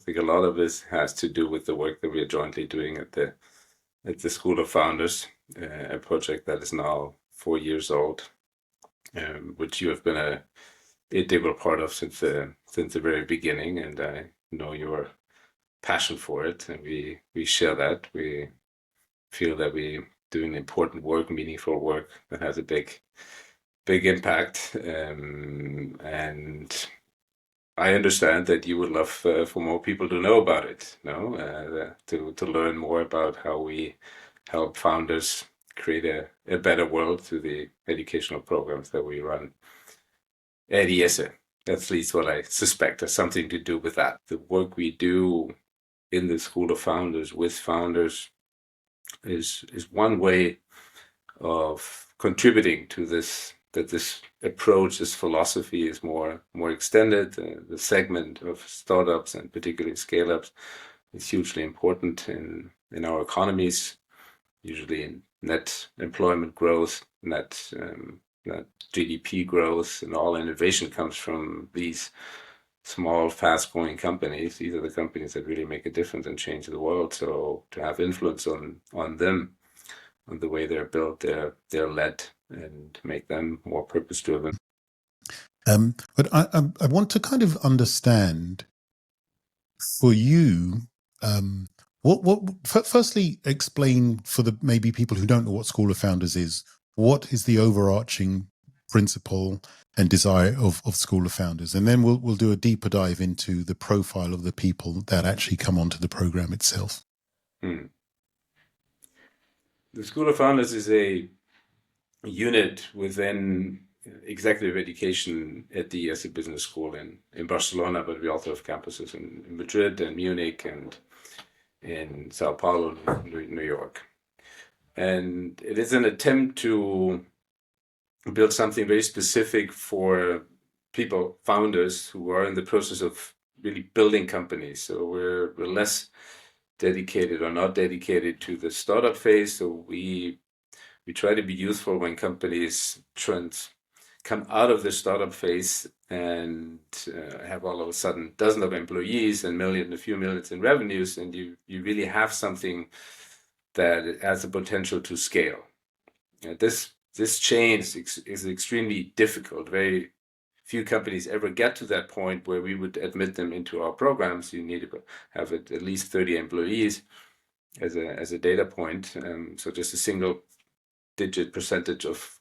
think a lot of this has to do with the work that we are jointly doing at the School of Founders, a project that is now 4 years old, which you have been a integral part of since the very beginning, and I know your passion for it, and we share that. We feel that we doing important work, meaningful work that has a big impact, and I understand that you would love for more people to know about it, to learn more about how we help founders create a better world through the educational programs that we run at IESE. That's at least what I suspect has something to do with that. The work we do in the School of Founders with founders is one way of contributing to this, that this approach, this philosophy is more extended. The segment of startups and particularly scale-ups is hugely important in our economies, usually in net employment growth, net GDP growth, and all innovation comes from these small, fast-growing companies. These are the companies that really make a difference and change the world. So to have influence on them, on the way they're built, they're led, and make them more purpose-driven. But I want to kind of understand for you, firstly explain for the maybe people who don't know what School of Founders is, what is the overarching principle and desire of School of Founders, and then we'll do a deeper dive into the profile of the people that actually come onto the program itself. The School of Founders is a unit within executive education at the IESE Business School in Barcelona, but we also have campuses in Madrid and Munich and in São Paulo, New York. And it is an attempt to build something very specific for people, founders, who are in the process of really building companies. So we're less dedicated or not dedicated to the startup phase. So we try to be useful when companies come out of the startup phase and have all of a sudden dozens of employees and a few millions in revenues, and you really have something that has the potential to scale. This change is extremely difficult. Very few companies ever get to that point where we would admit them into our programs. You need to have at least 30 employees as a data point. So just a single-digit percentage of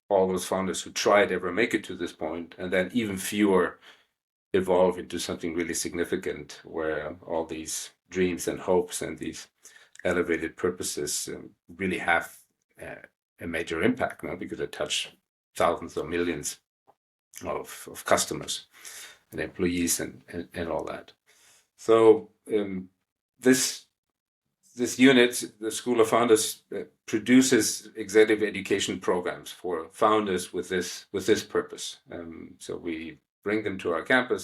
all those founders who tried ever make it to this point, and then even fewer evolve into something really significant, where all these dreams and hopes and these elevated purposes really have a major impact now, because they touch thousands or millions of customers and employees and all that. So this unit, the School of Founders, produces executive education programs for founders with this purpose. So we bring them to our campus.